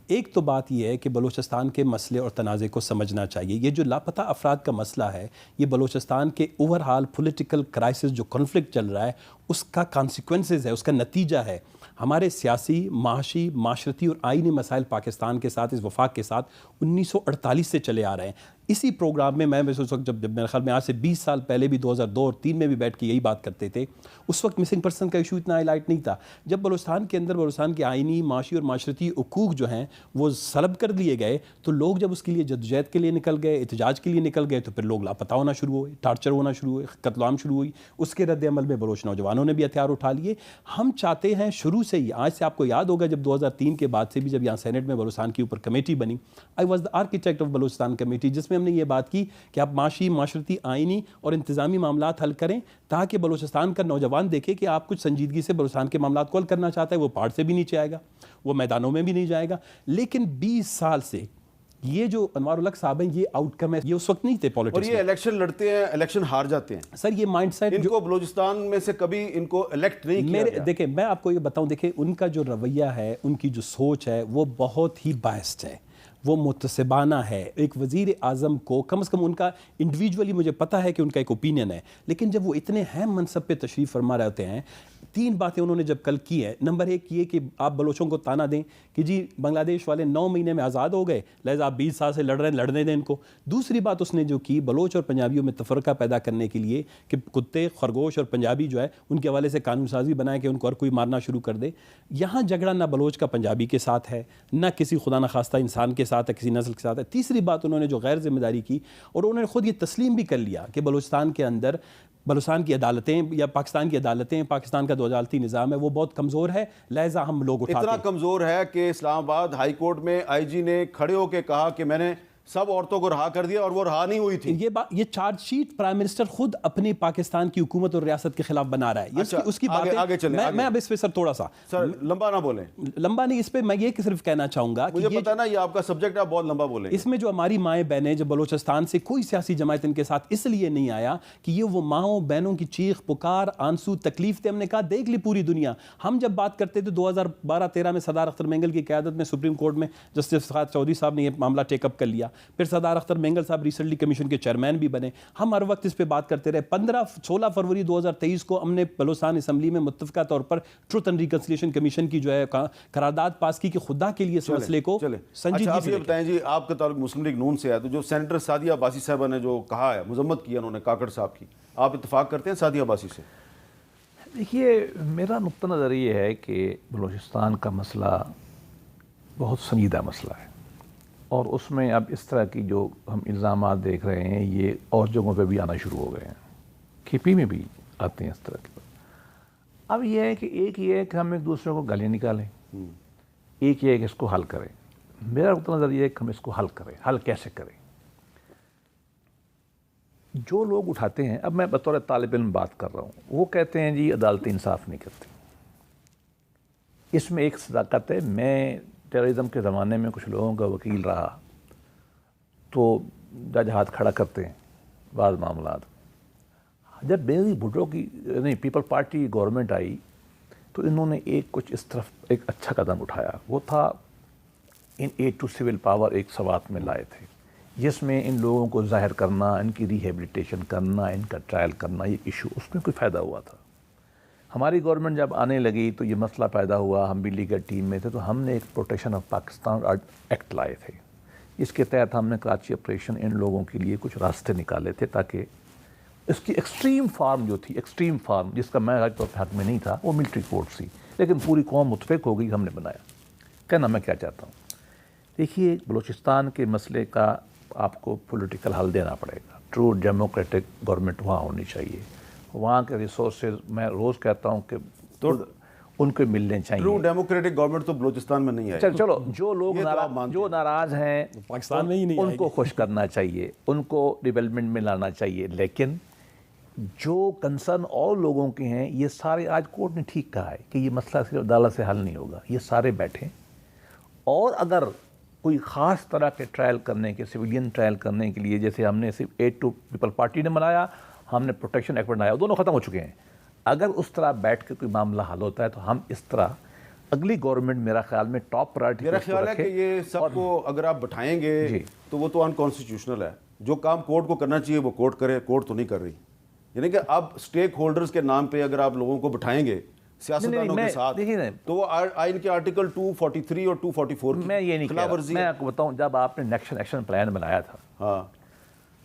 ایک تو بات یہ ہے کہ بلوچستان کے مسئلے اور تنازع کو سمجھنا چاہیے. یہ جو لاپتہ افراد کا مسئلہ ہے یہ بلوچستان کے اوور ہال پولیٹیکل کرائسس جو کنفلکٹ چل رہا ہے اس کا کانسیکوینسز ہے, اس کا نتیجہ ہے. ہمارے سیاسی, معاشی, معاشرتی اور آئینی مسائل پاکستان کے ساتھ, اس وفاق کے ساتھ 1948 سے چلے آ رہے ہیں. اسی پروگرام میں اس وقت جب میرے خیال میں آج سے 20 سال پہلے بھی 2002 اور 2003 میں بھی بیٹھ کے یہی بات کرتے تھے. اس وقت مسنگ پرسن کا ایشو اتنا ہائی لائٹ نہیں تھا. جب بلوچستان کے اندر بلوچستان کے آئینی, معاشی اور معاشرتی حقوق جو ہیں وہ سلب کر لیے گئے, تو لوگ جب اس کے لیے جدوجہد کے لیے نکل گئے, احتجاج کے لیے نکل گئے, تو پھر لوگ لاپتہ ہونا شروع ہوئے, ٹارچر ہونا شروع ہوئے, قتل عام شروع ہوئی. اس کے رد عمل میں بلوچ نوجوانوں نے بھی ہتھیار اٹھا لیے. ہم چاہتے ہیں شروع سے ہی, آج سے آپ کو یاد ہوگا جب 2003 کے بعد سے بھی جب یہاں سینٹ میں بلوچستان کے اوپر کمیٹی بنی, I was the architect of Balochistan committee, جس میں ہم نے یہ بات کی کہ آپ معاشی, معاشرتی, آئینی اور انتظامی معاملات حل کریں تاکہ بلوچستان کا نوجوان دیکھے کہ آپ کچھ سنجیدگی سے بلوچستان کے معاملات کو حل کرنا چاہتا ہے. وہ پہاڑ سے بھی نیچے آئے گا, وہ میدانوں میں بھی نہیں جائے گا. لیکن 20 سال سے یہ جو انوار الحق صاحب ہیں یہ آؤٹ کم ہے, یہ اس وقت نہیں تھے پالیٹکس. اور یہ الیکشن لڑتے ہیں, الیکشن ہار جاتے ہیں. سر یہ مائنڈ سیٹ ان کو بلوچستان میں سے کبھی ان کو الیکٹ نہیں کیا گیا. دیکھیں میں آپ کو یہ بتاؤں, دیکھیں ان کا جو رویہ ہے, ان کی جو سوچ ہے وہ بہت ہی بائسڈ ہے, وہ متسبانہ ہے. ایک وزیر اعظم کو کم از کم ان کا انڈیویجولی مجھے پتہ ہے کہ ان کا ایک اوپینین ہے, لیکن جب وہ اتنے اہم منصب پہ تشریف فرما رہے ہوتے ہیں, 3 باتیں انہوں نے جب کل کی ہیں. نمبر 1 یہ کہ آپ بلوچوں کو تانا دیں کہ جی بنگلہ دیش والے 9 مہینے میں آزاد ہو گئے, لہٰذا آپ 20 سال سے لڑ رہے ہیں, لڑنے دیں ان کو. دوسری بات اس نے جو کی بلوچ اور پنجابیوں میں تفرقہ پیدا کرنے کے لیے کہ کتے, خرگوش اور پنجابی جو ہے ان کے حوالے سے قانون سازی بنائے کہ ان کو اور کوئی مارنا شروع کر دے. یہاں جھگڑا نہ بلوچ کا پنجابی کے ساتھ ہے, نہ کسی خدا نخواستہ انسان کے ساتھ ہے, کسی نسل کے ساتھ ہے. تیسری بات انہوں نے جو غیر ذمہ داری کی, اور انہوں نے خود یہ تسلیم بھی کر لیا کہ بلوچستان کے اندر بلوچستان کی عدالتیں یا پاکستان کی عدالتیں, پاکستان کا 2 عدالتی نظام ہے وہ بہت کمزور ہے, لہٰذا ہم لوگ اٹھاتے ہیں. اتنا کمزور ہے کہ اسلام آباد ہائی کورٹ میں آئی جی نے کھڑے ہو کے کہا کہ میں نے سب عورتوں کو رہا کر دیا اور وہ رہا نہیں ہوئی تھی. یہ چارج شیٹ پرائم منسٹر خود اپنی پاکستان کی حکومت اور ریاست کے خلاف بنا رہا ہے. اس کی باتیں میں اب اس پہ سر تھوڑا سا سر لمبا نہ بولیں, لمبا نہیں, اس پہ میں یہ صرف کہنا چاہوں گا, مجھے پتہ نا یہ آپ کا سبجیکٹ ہے, بہت لمبا بولیں. اس میں جو ہماری مائیں بہنیں جو بلوچستان سے کوئی سیاسی جماعت ان کے ساتھ اس لیے نہیں آیا کہ یہ وہ ماؤں بہنوں کی چیخ پکار آنسو تکلیف تھے. ہم نے کہا دیکھ لی پوری دنیا. ہم جب بات کرتے تھے 2012-13 میں سردار اختر مینگل کی قیادت میں سپریم کورٹ میں جسٹس فہد چودھری صاحب نے یہ معاملہ ٹیک اپ کر لیا, پھر سردار اختر مینگل صاحب ریسنٹلی کمیشن کے چیئرمین بھی بنے. ہم ہر وقت اس پہ بات کرتے رہے. 16 فروری 2023 کو ہم نے بلوچستان اسمبلی میں متفقہ طور پر ٹروتھ اینڈ ریکنسیلیشن کمیشن کی جو ہے قرارداد پاس کی کہ خدا کے لیے اس مسئلے کو سنجیدگی سے. آپ یہ بتائیں جی, آپ کا تعلق مسلم لیگ نون سے ہے, تو جو سینیٹر سعدیہ عباسی صاحبہ نے جو کہا ہے, مذمت کی انہوں نے کاکڑ صاحب کی, آپ اتفاق کرتے ہیں سعدیہ عباسی سے؟ دیکھیے میرا نقطہ نظر یہ ہے کہ بلوچستان کا مسئلہ بہت سنجیدہ مسئلہ ہے, اور اس میں اب اس طرح کی جو ہم الزامات دیکھ رہے ہیں یہ اور جگہوں پہ بھی آنا شروع ہو گئے ہیں, کھیپی میں بھی آتے ہیں اس طرح کے. اب یہ ہے کہ ایک یہ ہے کہ ہم ایک دوسرے کو گالیاں نکالیں, ایک یہ ہے کہ اس کو حل کریں. میرا نقطہ نظر یہ ہے کہ ہم اس کو حل کریں. حل کیسے کریں؟ جو لوگ اٹھاتے ہیں, اب میں بطور طالب علم بات کر رہا ہوں, وہ کہتے ہیں جی عدالتی انصاف نہیں کرتی. اس میں ایک صداقت ہے. میں ٹیررزم کے زمانے میں کچھ لوگوں کا وکیل رہا, تو جج ہاتھ کھڑا کرتے ہیں بعض معاملات. جب بینظیر بھٹو کی نہیں پیپل پارٹی گورنمنٹ آئی تو انہوں نے کچھ اس طرف ایک اچھا قدم اٹھایا, وہ تھا ان ایڈ ٹو سول پاور ایک سوات میں لائے تھے, جس میں ان لوگوں کو ظاہر کرنا, ان کی ریہیبلیٹیشن کرنا, ان کا ٹرائل کرنا, یہ ایشو اس میں کوئی فائدہ ہوا تھا. ہماری گورنمنٹ جب آنے لگی تو یہ مسئلہ پیدا ہوا, ہم بھی لیگل ٹیم میں تھے, تو ہم نے ایک پروٹیکشن آف پاکستان ایکٹ لائے تھے. اس کے تحت ہم نے کراچی آپریشن ان لوگوں کے لیے کچھ راستے نکالے تھے تاکہ اس کی ایکسٹریم فارم جو تھی, ایکسٹریم فارم جس کا میں حق میں نہیں تھا, وہ ملٹری کورٹ تھی, لیکن پوری قوم متفق ہو گئی, ہم نے بنایا. کہنا میں کیا چاہتا ہوں, دیکھیے بلوچستان کے مسئلے کا آپ کو پولیٹیکل حل دینا پڑے گا. ٹرو ڈیموکریٹک گورنمنٹ وہاں ہونی چاہیے. وہاں کے ریسورسز میں روز کہتا ہوں کہ ان کو ملنے چاہیے. ٹرو ڈیموکریٹک گورنمنٹ تو بلوچستان میں نہیں ہے. چلو جو لوگ جو ناراض ہیں پاکستان میں ہی نہیں, ان کو خوش کرنا چاہیے, ان کو ڈیولپمنٹ میں لانا چاہیے. لیکن جو کنسرن اور لوگوں کے ہیں, یہ سارے آج کورٹ نے ٹھیک کہا ہے کہ یہ مسئلہ صرف عدالت سے حل نہیں ہوگا. یہ سارے بیٹھیں, اور اگر کوئی خاص طرح کے ٹرائل کرنے کے, سویلین ٹرائل کرنے کے لیے, جیسے ہم نے صرف ایڈ ٹو پیپل پارٹی نے بنایا, ہم نے پروٹیکشن ایکٹ بنایا, دونوں ختم ہو چکے ہیں. اگر اس طرح بیٹھ کے کوئی معاملہ حل ہوتا ہے تو ہم اس طرح اگلی گورنمنٹ میرا خیال میں ٹاپ پرائرٹی. میرا خیال ہے کہ یہ سب کو اگر آپ بٹھائیں گے تو وہ تو انکانسٹیٹیوشنل ہے. جو کام کورٹ کو کرنا چاہیے وہ کورٹ کرے, کورٹ تو نہیں کر رہی. یعنی کہ اب اسٹیک ہولڈرز کے نام پہ اگر آپ لوگوں کو بٹھائیں گے سیاستدانوں کے ساتھ, تو وہ آئین کے آرٹیکل 243 اور 244 کی میں یہ نہیں کہہ رہا. میں آپ کو بتاؤں, جب آپ نے ایکشن پلان بنایا تھا, ہاں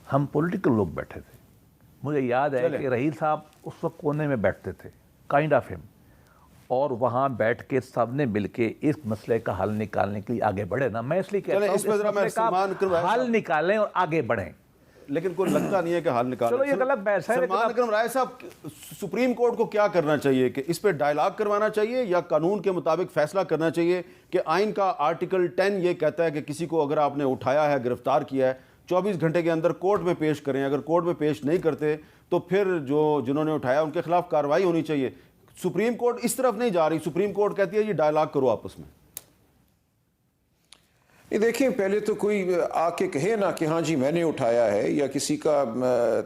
ہم پولیٹیکل لوگ بیٹھے تھے. مجھے یاد ہے کہ رحیل صاحب اس وقت کونے میں بیٹھتے تھے, کائنڈ آف ہم, اور وہاں بیٹھ کے سب نے مل کے اس مسئلے کا حل نکالنے کے لیے آگے بڑھے نا. میں اس لیے کہتا ہوں اس مسئلے کا حل نکالیں اور آگے بڑھیں. لیکن کوئی لگتا نہیں ہے کہ حل نکالیں. چلو یہ غلط بحث ہے. سلمان اکرم رائے صاحب, سپریم کورٹ کو کیا کرنا چاہیے کہ اس پہ ڈائلاگ کروانا چاہیے یا قانون کے مطابق فیصلہ کرنا چاہیے کہ آئین کا آرٹیکل 10 یہ کہتا ہے کہ کسی کو اگر آپ نے اٹھایا ہے, گرفتار کیا ہے, 24 گھنٹے کے اندر کورٹ میں پیش کریں. اگر کورٹ میں پیش نہیں کرتے تو پھر جنہوں نے اٹھایا ان کے خلاف کارروائی ہونی چاہیے. سپریم کورٹ اس طرف نہیں جا رہی. سپریم کورٹ کہتی ہے یہ ڈائلاگ کرو آپس میں. یہ دیکھیں, پہلے تو کوئی آ کے کہے نا کہ ہاں جی میں نے اٹھایا ہے, یا کسی کا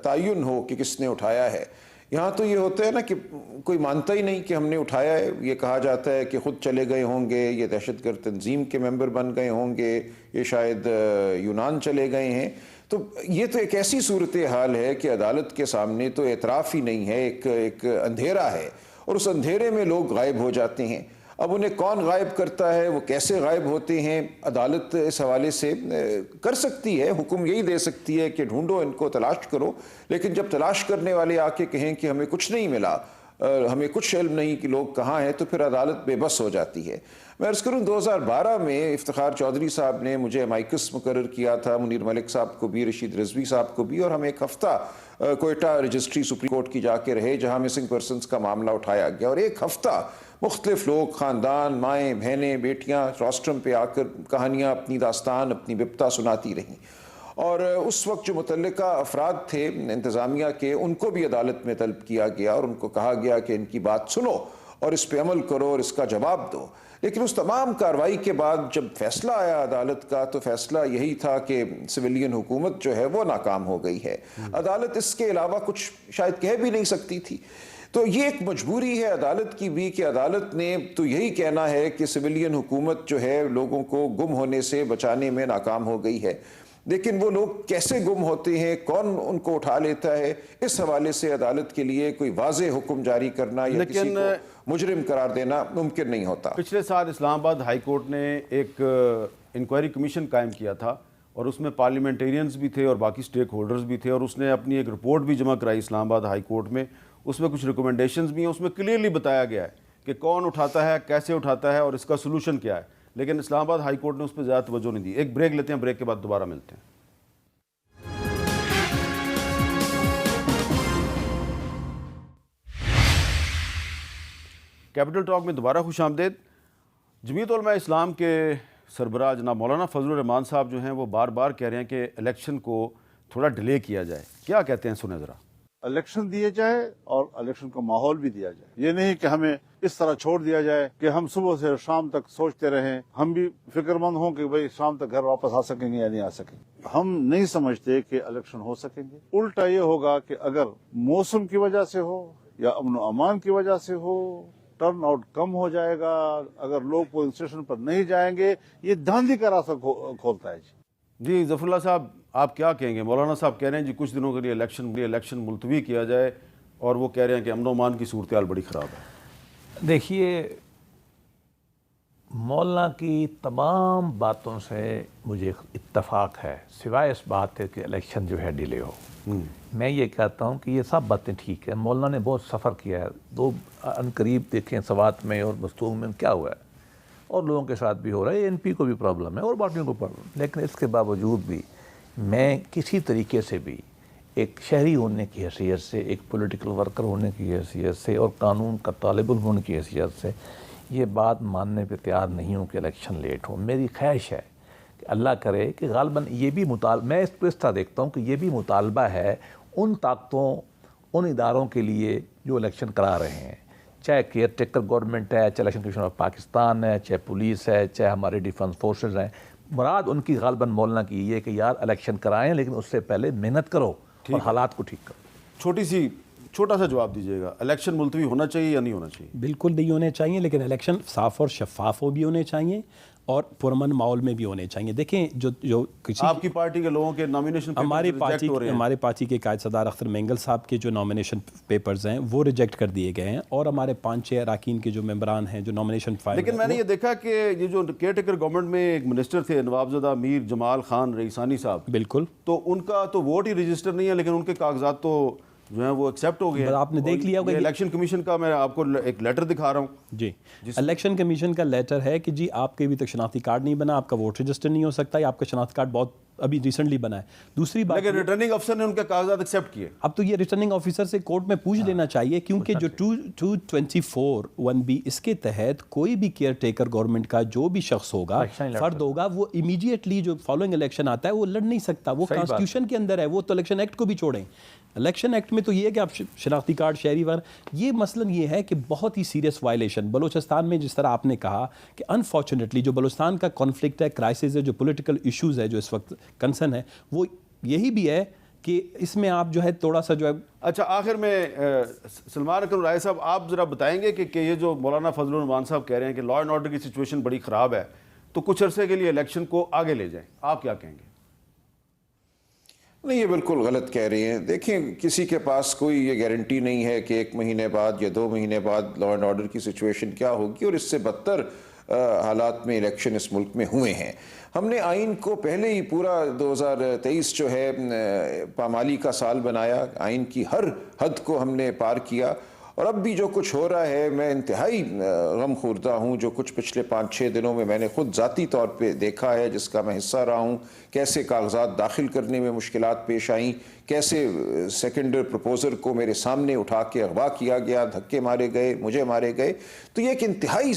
تعین ہو کہ کس نے اٹھایا ہے. یہاں تو یہ ہوتا ہے نا کہ کوئی مانتا ہی نہیں کہ ہم نے اٹھایا ہے. یہ کہا جاتا ہے کہ خود چلے گئے ہوں گے, یہ دہشت گرد تنظیم کے ممبر بن گئے ہوں گے, یہ شاید یونان چلے گئے ہیں. تو یہ تو ایک ایسی صورتحال ہے کہ عدالت کے سامنے تو اعتراف ہی نہیں ہے, ایک اندھیرا ہے. اور اس اندھیرے میں لوگ غائب ہو جاتے ہیں. اب انہیں کون غائب کرتا ہے, وہ کیسے غائب ہوتے ہیں, عدالت اس حوالے سے کر سکتی ہے, حکم یہی دے سکتی ہے کہ ڈھونڈو ان کو, تلاش کرو. لیکن جب تلاش کرنے والے آ کے کہیں کہ ہمیں کچھ نہیں ملا, ہمیں کچھ علم نہیں کہ لوگ کہاں ہیں, تو پھر عدالت بے بس ہو جاتی ہے. میں عرض کروں 2012 میں افتخار چودھری صاحب نے مجھے مائکس مقرر کیا تھا, منیر ملک صاحب کو بھی, رشید رضوی صاحب کو بھی, اور ہم ایک ہفتہ کوئٹہ رجسٹری سپریم کورٹ کی جا کے رہے جہاں مسنگ پرسنز کا معاملہ اٹھایا گیا. اور ایک ہفتہ مختلف لوگ, خاندان, مائیں, بہنیں, بیٹیاں روسٹرم پہ آ کر کہانیاں, اپنی داستان, اپنی بپتا سناتی رہیں. اور اس وقت جو متعلقہ افراد تھے انتظامیہ کے, ان کو بھی عدالت میں طلب کیا گیا اور ان کو کہا گیا کہ ان کی بات سنو اور اس پہ عمل کرو اور اس کا جواب دو. لیکن اس تمام کارروائی کے بعد جب فیصلہ آیا عدالت کا, تو فیصلہ یہی تھا کہ سویلین حکومت جو ہے وہ ناکام ہو گئی ہے. عدالت اس کے علاوہ کچھ شاید کہہ بھی نہیں سکتی تھی. تو یہ ایک مجبوری ہے عدالت کی بھی کہ عدالت نے تو یہی کہنا ہے کہ سویلین حکومت جو ہے لوگوں کو گم ہونے سے بچانے میں ناکام ہو گئی ہے. لیکن وہ لوگ کیسے گم ہوتے ہیں, کون ان کو اٹھا لیتا ہے, اس حوالے سے عدالت کے لیے کوئی واضح حکم جاری کرنا یا کسی کو مجرم قرار دینا ممکن نہیں ہوتا. پچھلے سال اسلام آباد ہائی کورٹ نے ایک انکوائری کمیشن قائم کیا تھا, اور اس میں پارلیمنٹیرینز بھی تھے اور باقی سٹیک ہولڈرز بھی تھے, اور اس نے اپنی ایک رپورٹ بھی جمع کرائی اسلام آباد ہائی کورٹ میں. اس میں کچھ ریکمنڈیشنز بھی ہیں, اس میں کلیئرلی بتایا گیا ہے کہ کون اٹھاتا ہے, کیسے اٹھاتا ہے, اور اس کا سلوشن کیا ہے. لیکن اسلام آباد ہائی کورٹ نے اس پہ زیادہ توجہ نہیں دی. ایک بریک لیتے ہیں, بریک کے بعد دوبارہ ملتے ہیں. کیپٹل ٹاک میں دوبارہ خوش آمدید. جمعیت علماء اسلام کے سربراہ جناب مولانا فضل الرحمان صاحب جو ہیں وہ بار بار کہہ رہے ہیں کہ الیکشن کو تھوڑا ڈیلے کیا جائے. کیا کہتے ہیں, سنیں ذرا. الیکشن دیے جائے اور الیکشن کا ماحول بھی دیا جائے. یہ نہیں کہ ہمیں اس طرح چھوڑ دیا جائے کہ ہم صبح سے شام تک سوچتے رہیں, ہم بھی فکر مند ہوں کہ بھئی شام تک گھر واپس آ سکیں گے یا نہیں آ سکیں گے. ہم نہیں سمجھتے کہ الیکشن ہو سکیں گے. الٹا یہ ہوگا کہ اگر موسم کی وجہ سے ہو یا امن و امان کی وجہ سے ہو, ٹرن آؤٹ کم ہو جائے گا. اگر لوگ پولنگ اسٹیشن پر نہیں جائیں گے, یہ دھاندلی کا راستہ کھولتا ہے. جی ظفر اللہ صاحب, آپ کیا کہیں گے؟ مولانا صاحب کہہ رہے ہیں جی کچھ دنوں کے لیے الیکشن ملتوی کیا جائے, اور وہ کہہ رہے ہیں کہ امن و امان کی صورتحال بڑی خراب ہے. دیکھیے, مولانا کی تمام باتوں سے مجھے اتفاق ہے, سوائے اس بات ہے کہ الیکشن جو ہے ڈیلے ہو. میں یہ کہتا ہوں کہ یہ سب باتیں ٹھیک ہیں. مولانا نے بہت سفر کیا ہے, دو عنقریب دیکھیں سوات میں اور مستونگ میں کیا ہوا ہے, اور لوگوں کے ساتھ بھی ہو رہا ہے. این پی کو بھی پرابلم ہے اور پارٹیوں کو پرابلم. لیکن اس کے باوجود بھی میں کسی طریقے سے بھی ایک شہری ہونے کی حیثیت سے, ایک پولیٹیکل ورکر ہونے کی حیثیت سے, اور قانون کا طالب علم ہونے کی حیثیت سے یہ بات ماننے پہ تیار نہیں ہوں کہ الیکشن لیٹ ہو. میری خواہش ہے کہ اللہ کرے کہ غالباً یہ بھی میں اس طرح دیکھتا ہوں کہ یہ بھی مطالبہ ہے ان طاقتوں, ان اداروں کے لیے جو الیکشن کرا رہے ہیں, چاہے کیئر ٹیکر گورنمنٹ ہے, چاہے الیکشن کمیشن آف پاکستان ہے, چاہے پولیس ہے, چاہے ہمارے ڈیفنس فورسز ہیں. مراد ان کی غالباً مولانا کی یہ کہ یار الیکشن کرائیں, لیکن اس سے پہلے محنت کرو اور حالات کو ٹھیک کرو. چھوٹا سا جواب دیجیے گا, الیکشن ملتوی ہونا چاہیے یا نہیں ہونا چاہیے؟ بالکل نہیں ہونے چاہیے, لیکن الیکشن صاف اور شفاف بھی ہونے چاہیے اور پرامن ماحول میں بھی ہونے چاہیے. دیکھیں جو کسی آپ کی پارٹی کے لوگوں کے نامینیشن ہمارے پارٹی کے قائد صدر اختر مینگل صاحب کے جو نامینیشن پیپرز ہیں وہ ریجیکٹ کر دیے گئے ہیں, اور ہمارے 5-6 اراکین کے جو ممبران ہیں جو نامینیشن فائل. لیکن میں نے یہ دیکھا کہ یہ جو کیئر ٹیکر گورنمنٹ میں ایک منسٹر تھے نوابزادہ میر جمال خان رئیسانی صاحب, بالکل, تو ان کا تو ووٹ ہی رجسٹر نہیں ہے, لیکن ان کے کاغذات تو جو ہیں وہ ایکسیپٹ ہو گئے ہیں. آپ نے دیکھ لیا ہوگا الیکشن کمیشن کا, میں آپ کو ایک لیٹر دکھا رہا ہوں. جی, الیکشن کمیشن کا لیٹر ہے کہ جی آپ کے ابھی تک شناختی کارڈ نہیں بنا, آپ کا ووٹ رجسٹر نہیں ہو سکتا, یا آپ کا شناختی کارڈ بہت ابھی ریسنٹلی بنا ہے. دوسری بات, لیکن ریٹرننگ افسر نے ان کے کاغذات ایکسیپٹ کیے. اب تو یہ ریٹرننگ آفیسر سے کورٹ میں پوچھ لینا چاہیے, کیونکہ جو 224(1)B اس کے تحت کوئی بھی کیئر ٹیکر گورنمنٹ کا جو بھی شخص ہوگا, فرد ہوگا, وہ امیڈیٹلی جو فالوئنگ الیکشن آتا ہے وہ لڑ نہیں سکتا. وہ کانسٹیٹیوشن کے اندر ہے, وہ تو الیکشن ایکٹ کو بھی چھوڑیں. الیکشن ایکٹ میں تو یہ ہے کہ آپ شناختی کارڈ شہری ور, یہ مثلاً یہ ہے کہ بہت ہی سیریس وائلیشن بلوچستان میں, جس طرح آپ نے کہا کہ انفارچونیٹلی جو بلوچستان کا کانفلکٹ ہے, کرائسس ہے, جو پولیٹیکل ایشوز ہے جو اس وقت کنسرن ہے, وہ یہی بھی ہے کہ اس میں آپ جو ہے تھوڑا سا جو ہے. اچھا, آخر میں سلمان اکرم رائے صاحب, آپ ذرا بتائیں گے کہ یہ جو مولانا فضل الرحمان صاحب کہہ رہے ہیں کہ لا اینڈ آرڈر کی سچویشن بڑی خراب ہے, تو کچھ عرصے کے لیے الیکشن کو آگے لے جائیں, آپ کیا کہیں گے؟ نہیں، یہ بالکل غلط کہہ رہے ہیں. دیکھیں، کسی کے پاس کوئی یہ گارنٹی نہیں ہے کہ 1 مہینے بعد یا 2 مہینے بعد لا اینڈ آرڈر کی سچویشن کیا ہوگی، اور اس سے بدتر حالات میں الیکشن اس ملک میں ہوئے ہیں. ہم نے آئین کو پہلے ہی پورا 2023 جو ہے پامالی کا سال بنایا. آئین کی ہر حد کو ہم نے پار کیا، اور اب بھی جو کچھ ہو رہا ہے میں انتہائی غم خوردہ ہوں. جو کچھ پچھلے 5-6 دنوں میں نے خود ذاتی طور پہ دیکھا ہے، جس کا میں حصہ رہا ہوں، کیسے کاغذات داخل کرنے میں مشکلات پیش آئیں، کیسے سیکنڈر پروپوزر کو میرے سامنے اٹھا کے اغوا کیا گیا، دھکے مارے گئے، مجھے مارے گئے. تو یہ ایک انتہائی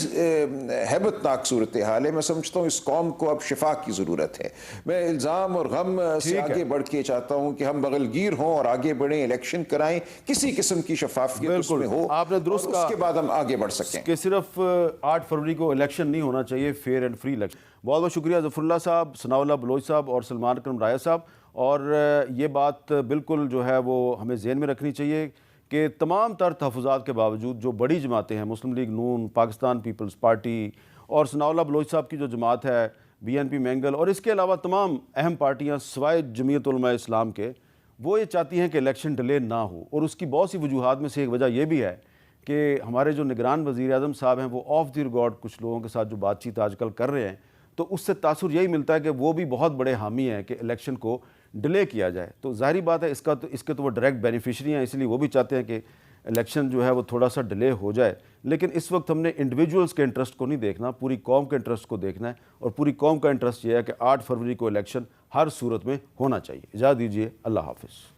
ہیبت ناک صورتحال ہے. میں سمجھتا ہوں اس قوم کو اب شفا کی ضرورت ہے. میں الزام اور غم سے آگے بڑھ کے چاہتا ہوں کہ ہم بغل گیر ہوں اور آگے بڑھیں، الیکشن کرائیں، کسی قسم کی شفافیت اس میں ہو، آپ نے درست کہا، اس کے بعد ہم آگے بڑھ سکیں کہ صرف 8 فروری کو الیکشن نہیں ہونا چاہیے، فیئر اینڈ فری الیکشن. بہت بہت شکریہ ظفر اللہ صاحب، ثناء اللہ بلوچ صاحب اور سلمان اکرم رایا صاحب. اور یہ بات بالکل جو ہے وہ ہمیں ذہن میں رکھنی چاہیے کہ تمام تر تحفظات کے باوجود جو بڑی جماعتیں ہیں، مسلم لیگ نون، پاکستان پیپلز پارٹی اور ثناء اللہ بلوچ صاحب کی جو جماعت ہے BNP مینگل، اور اس کے علاوہ تمام اہم پارٹیاں سوائے جمعیت علماء اسلام کے، وہ یہ چاہتی ہیں کہ الیکشن ڈیلے نہ ہو. اور اس کی بہت سی وجوہات میں سے ایک وجہ یہ بھی ہے کہ ہمارے جو نگران وزیر اعظم صاحب ہیں، وہ آف دی ریکارڈ کچھ لوگوں کے ساتھ جو بات چیت آج کل کر رہے ہیں، تو اس سے تاثر یہی ملتا ہے کہ وہ بھی بہت بڑے حامی ہیں کہ الیکشن کو ڈیلے کیا جائے. تو ظاہری بات ہے اس کے تو وہ ڈائریکٹ بینیفیشری ہیں، اس لیے وہ بھی چاہتے ہیں کہ الیکشن جو ہے وہ تھوڑا سا ڈیلے ہو جائے. لیکن اس وقت ہم نے انڈیویجولز کے انٹرسٹ کو نہیں دیکھنا، پوری قوم کے انٹرسٹ کو دیکھنا ہے. اور پوری قوم کا انٹرسٹ یہ ہے کہ 8 فروری کو الیکشن ہر صورت میں ہونا چاہیے. اجازت دیجیے، اللہ حافظ.